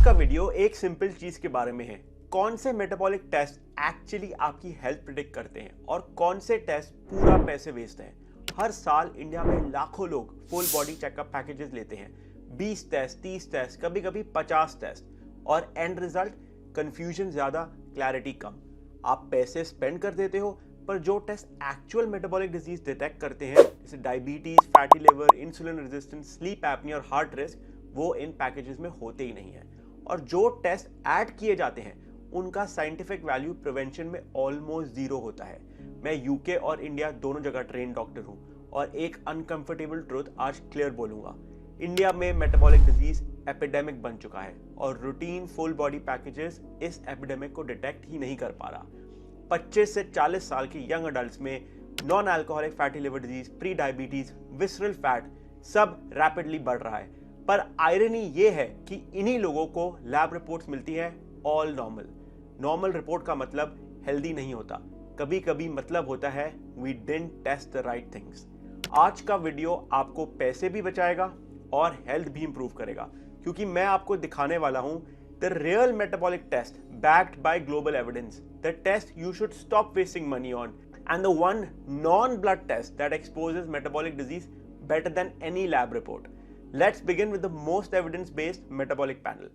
का वीडियो एक सिंपल चीज के बारे में है, कौन से मेटाबॉलिक टेस्ट एक्चुअली आपकी हेल्थ प्रिडिक्ट करते हैं और कौन से टेस्ट पूरा पैसे वेस्ट हैं। हर साल इंडिया में लाखों लोग फुल बॉडी चेकअप पैकेजेस लेते हैं, 20 टेस्ट, 30 टेस्ट, कभी कभी 50 टेस्ट, और एंड रिजल्ट कंफ्यूजन ज्यादा, क्लैरिटी कम। आप पैसे स्पेंड कर देते हो, पर जो test actual metabolic disease detect करते हैं, जैसे diabetes, fatty liver, insulin resistance, sleep apnoea और हार्ट रिस्क, वो इन पैकेजेस में होते ही नहीं है। और जो टेस्ट ऐड किए जाते हैं उनका साइंटिफिक वैल्यू प्रिवेंशन में ऑलमोस्ट जीरो होता है। मैं यूके और इंडिया दोनों जगह ट्रेन डॉक्टर हूं और एक अनकंफर्टेबल ट्रुथ आज क्लियर बोलूंगा। इंडिया में मेटाबॉलिक डिजीज एपिडेमिक बन चुका है और रूटीन फुल बॉडी पैकेजेस इस एपिडेमिक को डिटेक्ट ही नहीं कर पा रहा। 25 से 40 साल के यंग अडल्ट्स में non alcoholic fatty liver disease, pre diabetes, visceral fat सब रैपिडली बढ़ रहा है। पर आयरनी ये है कि इन्हीं लोगों को लैब रिपोर्ट्स मिलती हैं ऑल नॉर्मल। नॉर्मल रिपोर्ट का मतलब हेल्दी नहीं होता, कभी कभी मतलब होता है we didn't test the right things. आज का वीडियो आपको पैसे भी बचाएगा और हेल्थ भी इंप्रूव करेगा, क्योंकि मैं आपको दिखाने वाला हूं the real metabolic test backed by global evidence, the test you should stop wasting money on, and the one non-blood test that exposes metabolic disease better than any lab report. Let's begin with the most evidence-based metabolic panel.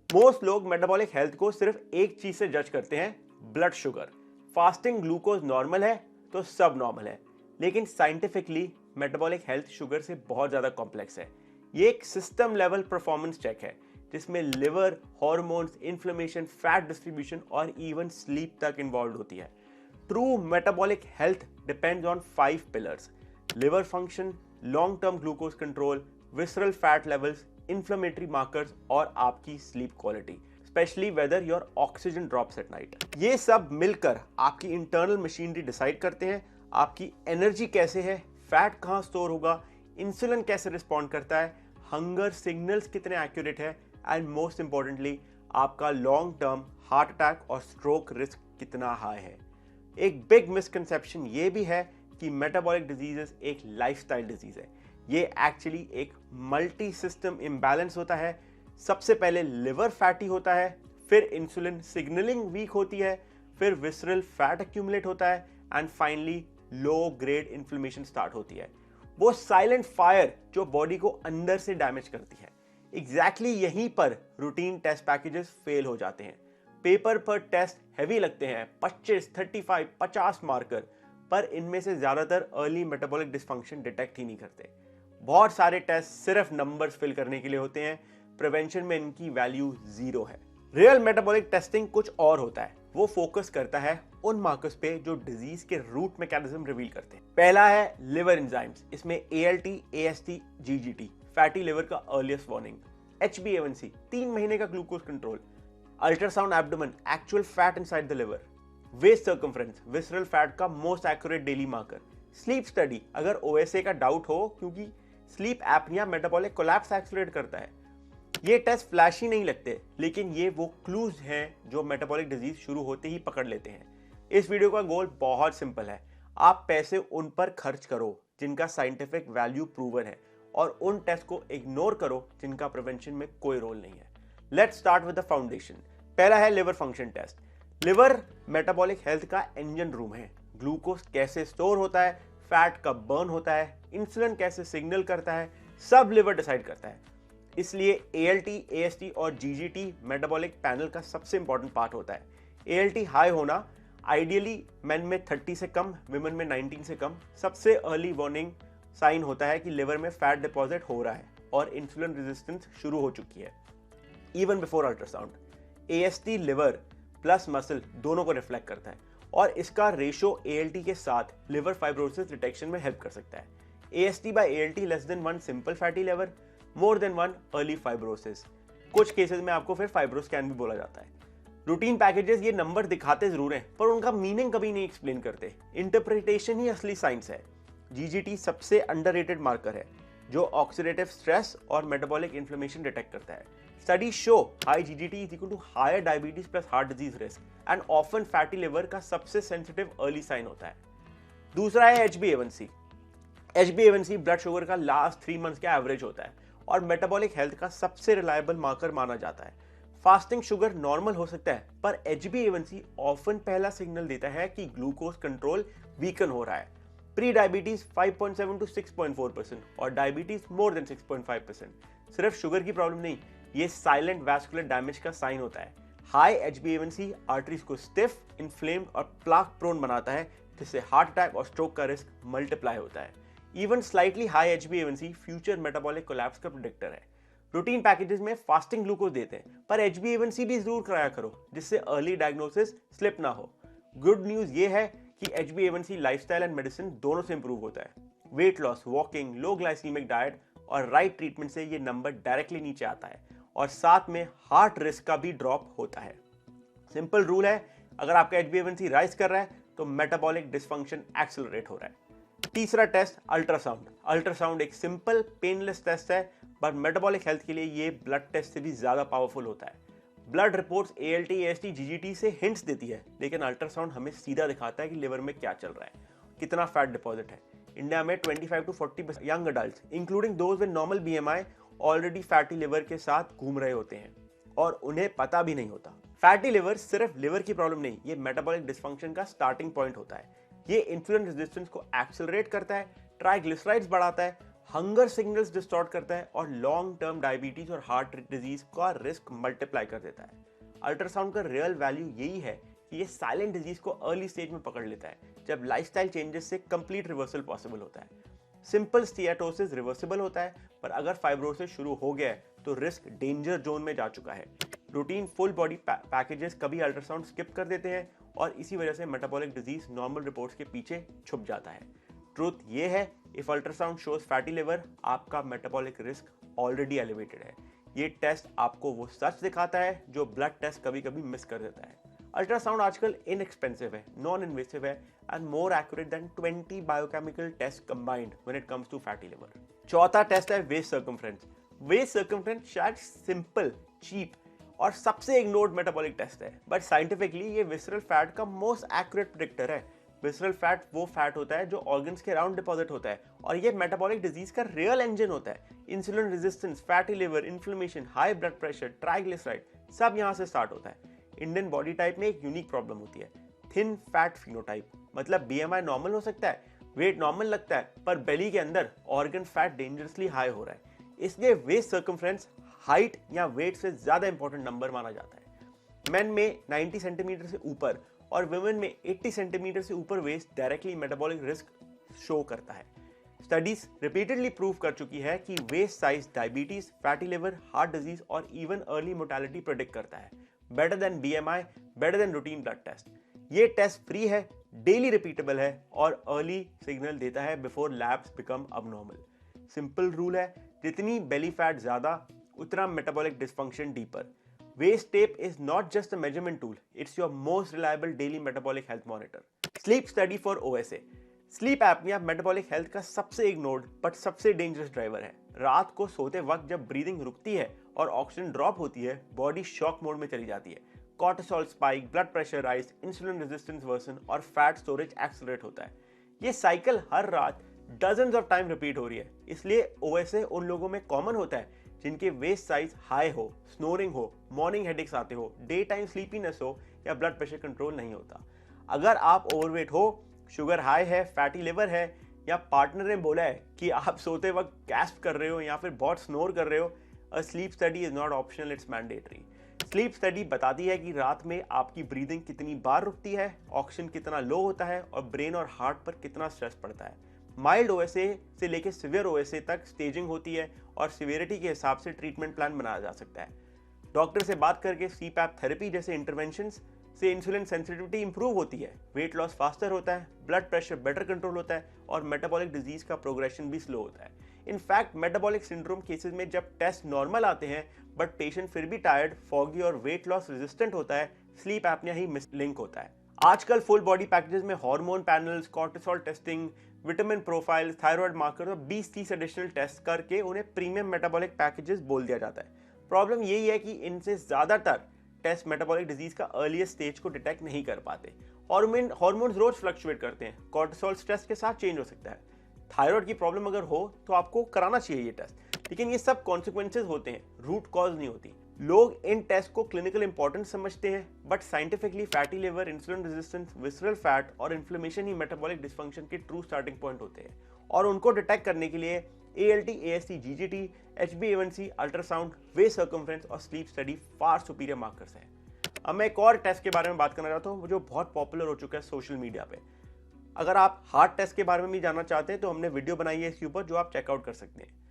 Most लोग metabolic health को सिर्फ एक चीज से जज करते हैं, blood sugar. Fasting glucose normal है तो सब normal है, लेकिन scientifically metabolic health sugar से बहुत ज्यादा complex है। ये एक system level performance check है जिसमें liver, hormones, inflammation, fat distribution और इवन स्लीप तक इन्वॉल्व होती है। True metabolic health depends on 5 pillars: liver function, long term glucose control, visceral fat levels, inflammatory markers और आपकी sleep quality, specially whether your oxygen drops at night. ये सब मिलकर आपकी इंटरनल मशीनरी डिसाइड करते हैं आपकी एनर्जी कैसे है, फैट कहाँ स्टोर होगा, इंसुलिन कैसे रिस्पॉन्ड करता है, हंगर सिग्नल्स कितने एक्यूरेट है, एंड मोस्ट इंपॉर्टेंटली आपका लॉन्ग टर्म हार्ट अटैक और स्ट्रोक रिस्क कितना हाई है। एक बिग मिसकंसेप्शन ये भी है कि मेटाबॉलिक डिजीजेस एक लाइफस्टाइल डिजीज है। ये एक्चुअली एक मल्टी सिस्टम इम्बैलेंस होता है। सबसे पहले लिवर फैटी होता है, फिर इंसुलिन सिग्नलिंग वीक होती है, फिर विसरल फैट एक्यूमुलेट होता है, and finally low grade inflammation start होती है। वो साइलेंट फायर जो बॉडी को अंदर से डैमेज करती है। एग्जैक्टली यहीं पर रूटीन टेस्ट पैकेजेस फेल हो जाते हैं। पेपर पर टेस्ट हैवी लगते हैं, 25, 35, 50 मार्कर, पर इनमें से ज्यादातर अर्ली मेटाबॉलिक डिसफंक्शन डिटेक्ट ही नहीं करते। बहुत सारे टेस्ट सिर्फ नंबर्स फिल करने के लिए होते हैं, प्रिवेंशन में इनकी वैल्यू जीरो है। रियल मेटाबॉलिक टेस्टिंग कुछ और होता है, वो फोकस करता है उन मार्कर्स पे जो डिजीज के रूट मैकेनिज्म रिवील करते हैं। पहला है लिवर एंजाइम्स, इसमें ALT, AST, GGT, fatty liver का अर्लीस्ट वार्निंग, HbA1c 3 महीने का glucose control, ultrasound abdomen, actual fat inside the liver, waist circumference, visceral fat का most accurate daily marker, sleep study अगर OSA का डाउट हो, क्योंकि sleep apnoea metabolic collapse accelerate करता है। ये टेस्ट फ्लैशी नहीं लगते, लेकिन ये वो क्लूज हैं जो मेटाबॉलिक डिजीज शुरू होते ही पकड़ लेते हैं। इस वीडियो का गोल बहुत सिंपल है, आप पैसे उन पर खर्च करो जिनका साइंटिफिक वैल्यू प्रूवन है और उन टेस्ट को इग्नोर करो जिनका प्रिवेंशन में कोई रोल नहीं है। Let's start with the foundation. पहला है liver function test. Liver metabolic health का इंजन रूम है। ग्लूकोज कैसे स्टोर होता है, फैट कब बर्न होता है, इंसुलिन कैसे सिग्नल करता है, सब लिवर डिसाइड करता है। इसलिए ALT, AST और GGT मेटाबॉलिक पैनल का सबसे इंपॉर्टेंट पार्ट होता है। ALT हाई होना आइडियली मेन में 30 से कम, विमेन में 19 से कम, सबसे अर्ली वार्निंग साइन होता है कि लिवर में फैट डिपॉजिट हो रहा है और इंसुलिन रेजिस्टेंस शुरू हो चुकी है, even before ultrasound. AST liver plus muscle दोनों को रिफ्लेक्ट करता है और इसका रेशो ALT के साथ लिवर फाइब्रोसिस डिटेक्शन में हेल्प कर सकता है। AST by ALT less than 1 simple fatty liver, more than 1 early fibrosis. कुछ केसेस में आपको फिर फाइब्रोस्कैन भी बोला जाता है। रूटीन पैकेजेस ये नंबर दिखाते जरूर हैं, पर उनका मीनिंग कभी नहीं एक्सप्लेन करते। इंटरप्रिटेशन ही असली साइंस है। GGT सबसे अंडररेटेड मार्कर है जो ऑक्सीडेटिव स्ट्रेस और मेटाबॉलिक इन्फ्लेमेशन डिटेक्ट करता है। Study show high GGT is equal to higher diabetes plus heart disease risk, and often fatty liver का सबसे सेंसिटिव अर्ली साइन होता है। दूसरा है HbA1c। HbA1c ब्लड शुगर का लास्ट 3 मंथ्स का एवरेज होता है और मेटाबॉलिक हेल्थ का सबसे रिलायबल मार्कर माना जाता है। फास्टिंग शुगर नॉर्मल हो सकता है, पर HbA1c ऑफन पहला सिग्नल देता है कि ग्लूकोज कंट्रोल वीकन हो रहा है। प्री डायबिटीज 5.7 to 6.4% और डायबिटीज मोर देन 6.5%। सिर्फ शुगर की प्रॉब्लम नहीं, ये साइलेंट वैस्कुलर डैमेज का साइन होता है। हाई HbA1c आर्टरीज को स्टिफ, इन्फ्लेम्ड और प्लाक प्रोन बनाता है, जिससे हार्ट अटैक और स्ट्रोक का रिस्क मल्टीप्लाई होता है। Even slightly high HbA1c future metabolic collapse का प्रेडिक्टर है। रूटीन पैकेजेस में फास्टिंग ग्लूकोज देते हैं, पर HbA1c भी जरूर कराया करो, जिससे अर्ली डायग्नोसिस स्लिप ना हो। गुड न्यूज ये है कि HbA1c लाइफस्टाइल एंड मेडिसिन दोनों से इंप्रूव होता है। वेट लॉस, वॉकिंग, लो ग्लाइसीमिक डाइट और राइट ट्रीटमेंट से ये नंबर डायरेक्टली नीचे आता है और साथ में हार्ट रिस्क का भी ड्रॉप होता है। सिंपल रूल है, अगर आपका HbA1c राइज कर रहा है तो मेटाबॉलिक डिसफंक्शन एक्सेलरेट हो रहा है। तीसरा टेस्ट अल्ट्रासाउंड। अल्ट्रासाउंड एक सिंपल पेनलेस टेस्ट है, पर मेटाबॉलिक हेल्थ के लिए ये ब्लड टेस्ट से भी ज्यादा पावरफुल होता है। Blood reports ALT, AST, GGT से हिंट्स देती है, लेकिन अल्ट्रासाउंड हमें सीधा दिखाता है कि लिवर में क्या चल रहा है, कितना फैट डिपॉजिट है। इंडिया में 25 to 40% young adult including those with normal BMI already fatty liver के साथ घूम रहे होते हैं और उन्हें पता भी नहीं होता। फैटी लिवर सिर्फ लिवर की प्रॉब्लम नहीं, ये मेटाबॉलिक डिसफंक्शन का स्टार्टिंग पॉइंट होता है। ये इंसुलिन रेजिस्टेंस को एक्सेलरेट करता है, ट्राइग्लिसराइड्स बढ़ाता है, हंगर सिग्नल्स डिस्टॉर्ट करता है और लॉन्ग टर्म डायबिटीज और हार्ट डिजीज का रिस्क मल्टीप्लाई कर देता है। अल्ट्रासाउंड का रियल वैल्यू यही है कि ये साइलेंट डिजीज को अर्ली स्टेज में पकड़ लेता है, जब लाइफस्टाइल चेंजेस से कंप्लीट रिवर्सल पॉसिबल होता है। सिंपल स्टियाटोसिस रिवर्सिबल होता है, पर अगर फाइब्रोसिस शुरू हो गया है तो रिस्क डेंजर जोन में जा चुका है। रूटीन फुल बॉडी पैकेजेस कभी अल्ट्रासाउंड स्किप कर देते हैं और इसी वजह से मेटाबॉलिक डिजीज नॉर्मल रिपोर्ट्स के पीछे छुप जाता है। ट्रूथ ये है, if ultrasound shows fatty liver, आपका मेटाबॉलिक रिस्क ऑलरेडी एलिवेटेड है। ये टेस्ट आपको वो सच दिखाता है जो ब्लड टेस्ट कभी कभी मिस कर देता है। अल्ट्रासाउंड आजकल इनएक्सपेंसिव है, नॉन इन्वेसिव है and more accurate than 20 biochemical test combined when it comes to fatty liver. चौथा टेस्ट है वेस्ट सर्कमफ्रेंस। वेस्ट सर्कमफ्रेंस शायद सिंपल, चीप और सबसे इग्नोर्ड मेटाबॉलिक टेस्ट है, बट साइंटिफिकली ये विसरल फैट का मोस्ट एक्यूरेट प्रेडिक्टर है। विसरल फैट वो फैट होता है जो ऑर्गन्स के अराउंड डिपॉजिट होता है और ये मेटाबॉलिक डिजीज का रियल इंजन होता है। Insulin resistance, fatty liver, inflammation, high blood pressure, triglyceride सब यहाँ से स्टार्ट होता है। इंडियन बॉडी टाइप में एक यूनिक प्रॉब्लम होती है, थिन फैट फिनोटाइप। मतलब BMI नॉर्मल हो सकता है, वेट नॉर्मल लगता है, पर बेली के अंदर ऑर्गन फैट डेंजरसली हाई हो रहा है। इसलिए वेस्ट सर्कमफ्रेंस हाइट या वेट से ज्यादा इंपॉर्टेंट नंबर माना जाता है। मेन में 90 सेंटीमीटर से ऊपर और वुमेन में 80 सेंटीमीटर से ऊपर waist directly metabolic risk show करता है। स्टडीज रिपीटेडली प्रूव कर चुकी है कि waist size diabetes, fatty liver, heart disease और इवन अर्ली मोर्टेलिटी प्रेडिक्ट करता है। Better than BMI, better than routine blood test. ये टेस्ट फ्री है, डेली रिपीटेबल है और अर्ली सिग्नल देता है before labs become abnormal. Simple rule है, जितनी बेली फैट ज्यादा उतना metabolic dysfunction deeper. Waist tape is not just a measurement tool, it's your most reliable daily metabolic health monitor. Sleep study for OSA. Sleep apnea metabolic health का सबसे ignored but सबसे dangerous driver है। रात को सोते वक्त जब breathing रुकती है और ऑक्सीजन ड्रॉप होती है, बॉडी शॉक मोड में चली जाती है। Cortisol spike, blood pressure rise, insulin resistance worsen और फैट स्टोरेज एक्सेलरेट होता है। ये साइकिल हर रात डजन्स ऑफ टाइम रिपीट हो रही है। इसलिए OSA उन लोगों में कॉमन होता है जिनके वेस्ट साइज हाई हो, स्नोरिंग हो, मॉर्निंग हेडेक्स आते हो, डे टाइम स्लीपीनेस हो या ब्लड प्रेशर कंट्रोल नहीं होता। अगर आप ओवरवेट हो, शुगर हाई है, फैटी लिवर है या पार्टनर ने बोला है कि आप सोते वक्त गैस्प कर रहे हो या फिर बहुत स्नोर कर रहे हो, a sleep study is not optional, it's mandatory. Sleep study बताती है कि रात में आपकी ब्रीदिंग कितनी बार रुकती है, ऑक्सीजन कितना लो होता है और ब्रेन और हार्ट पर कितना स्ट्रेस पड़ता है। माइल्ड OSA से लेकर सिवियर OSA तक स्टेजिंग होती है और सिवियरिटी के हिसाब से ट्रीटमेंट प्लान बनाया जा सकता है। डॉक्टर से बात करके CPAP थेरेपी जैसे इंटरवेंशंस से इंसुलिन सेंसिटिविटी इंप्रूव होती है, वेट लॉस फास्टर होता है, ब्लड प्रेशर बेटर कंट्रोल होता है और मेटाबॉलिक डिजीज का प्रोग्रेशन भी स्लो होता है। इनफैक्ट मेटाबॉलिक सिंड्रोम केसेस में जब टेस्ट नॉर्मल आते हैं बट पेशेंट फिर भी टायर्ड, फॉगी और वेट लॉस रेजिस्टेंट होता है, स्लीप एपनिया ही लिंक होता है। आजकल फुल बॉडी पैकेजेस में hormone panels, cortisol testing, vitamin profile, thyroid marker और 20-30 एडिशनल टेस्ट करके उन्हें प्रीमियम मेटाबॉलिक पैकेजेस बोल दिया जाता है। प्रॉब्लम यही है कि इनसे ज्यादातर टेस्ट मेटाबॉलिक डिजीज का अर्लीस्ट स्टेज को डिटेक्ट नहीं कर पाते। हार्मोन्स रोज फ्लक्चुएट करते हैं, कॉर्टिसोल स्ट्रेस के साथ चेंज हो सकता है। थायराइड की प्रॉब्लम अगर हो तो आपको कराना चाहिए ये टेस्ट, लेकिन ये सब कॉन्सिक्वेंसेज होते हैं, रूट कॉज नहीं होती। लोग इन टेस्ट को क्लिनिकल इंपॉर्टेंस समझते हैं, but scientifically fatty liver, insulin resistance, visceral fat और इन्फ्लेमेशन ही मेटाबॉलिक डिस्फंक्शन के ट्रू स्टार्टिंग पॉइंट होते हैं। और उनको डिटेक्ट करने के लिए ALT, AST, GGT, HbA1c, ultrasound, waist circumference और sleep study far superior markers हैं। अब मैं एक और टेस्ट के बारे में बात करना चाहता हूँ जो बहुत पॉपुलर हो चुका है सोशल मीडिया पे। अगर आप हार्ट टेस्ट के बारे में भी जानना चाहते हैं तो हमने वीडियो बनाई है इसके ऊपर, जो आप चेकआउट कर सकते हैं।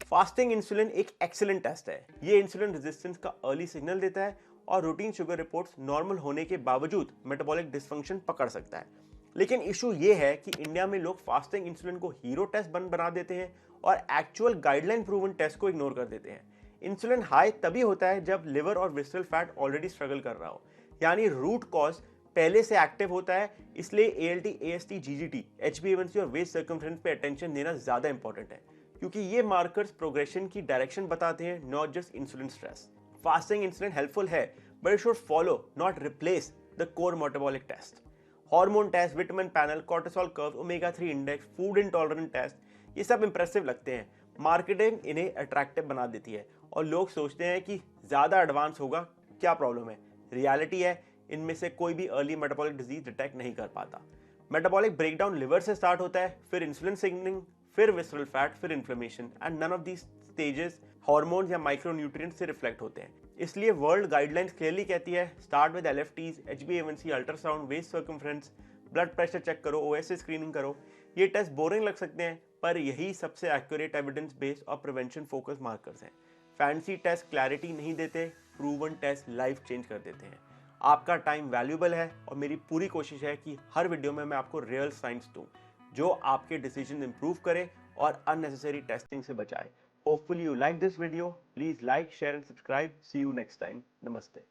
फास्टिंग इंसुलिन एक एक्सीलेंट टेस्ट है। ये इंसुलिन रेजिस्टेंस का अर्ली सिग्नल देता है और रूटीन शुगर रिपोर्ट्स नॉर्मल होने के बावजूद मेटाबॉलिक डिस्फंक्शन पकड़ सकता है। लेकिन इशू ये है कि इंडिया में लोग फास्टिंग इंसुलिन को हीरो टेस्ट बना देते हैं और एक्चुअल गाइडलाइन प्रूवन टेस्ट को इग्नोर कर देते हैं। इंसुलिन हाई तभी होता है जब लिवर और विसरल फैट ऑलरेडी स्ट्रगल कर रहा हो, यानी रूट कॉज पहले से एक्टिव होता है। इसलिए ALT, AST, GGT, HbA1c और वेस्ट सर्कम्फ्रेंस पे अटेंशन देना ज्यादा इंपॉर्टेंट है, क्योंकि ये मार्कर्स प्रोग्रेशन की डायरेक्शन बताते हैं, not just insulin stress. Fasting insulin helpful है, but it should follow not replace the core metabolic test. Hormone test, vitamin panel, cortisol curve, omega 3 index, food intolerant test, ये सब impressive लगते हैं। Marketing इन्हें attractive बना देती है और लोग सोचते हैं कि ज्यादा एडवांस होगा, क्या प्रॉब्लम है। रियलिटी है इनमें से कोई भी अर्ली मेटाबॉलिक डिजीज डिटेक्ट नहीं कर पाता। मेटाबॉलिक ब्रेकडाउन लिवर से स्टार्ट होता है, फिर इंसुलिन सिग्नलिंग, फिर विसरल फैट, फिर inflammation, and none of these stages hormones या माइक्रोन्यूट्रिएंट्स से रिफ्लेक्ट होते हैं। इसलिए वर्ल्ड गाइडलाइंस क्लियरली कहती है start with LFTs, HbA1c, ultrasound, waist circumference, blood pressure check करो, OSA स्क्रीनिंग करो। ये टेस्ट बोरिंग लग सकते हैं, पर यही सबसे एक्यूरेट एविडेंस बेस्ड और प्रिवेंशन फोकस मार्कर्स हैं। फैंसी टेस्ट क्लैरिटी नहीं देते, प्रूवन टेस्ट लाइफ चेंज कर देते हैं। आपका टाइम वैल्यूएबल है और मेरी पूरी कोशिश है कि हर वीडियो में मैं आपको रियल साइंस दूं जो आपके डिसीजन इंप्रूव करे और अननेसेसरी टेस्टिंग से बचाए। Hopefully you like this video. Please like, share and subscribe. See you next time. नमस्ते।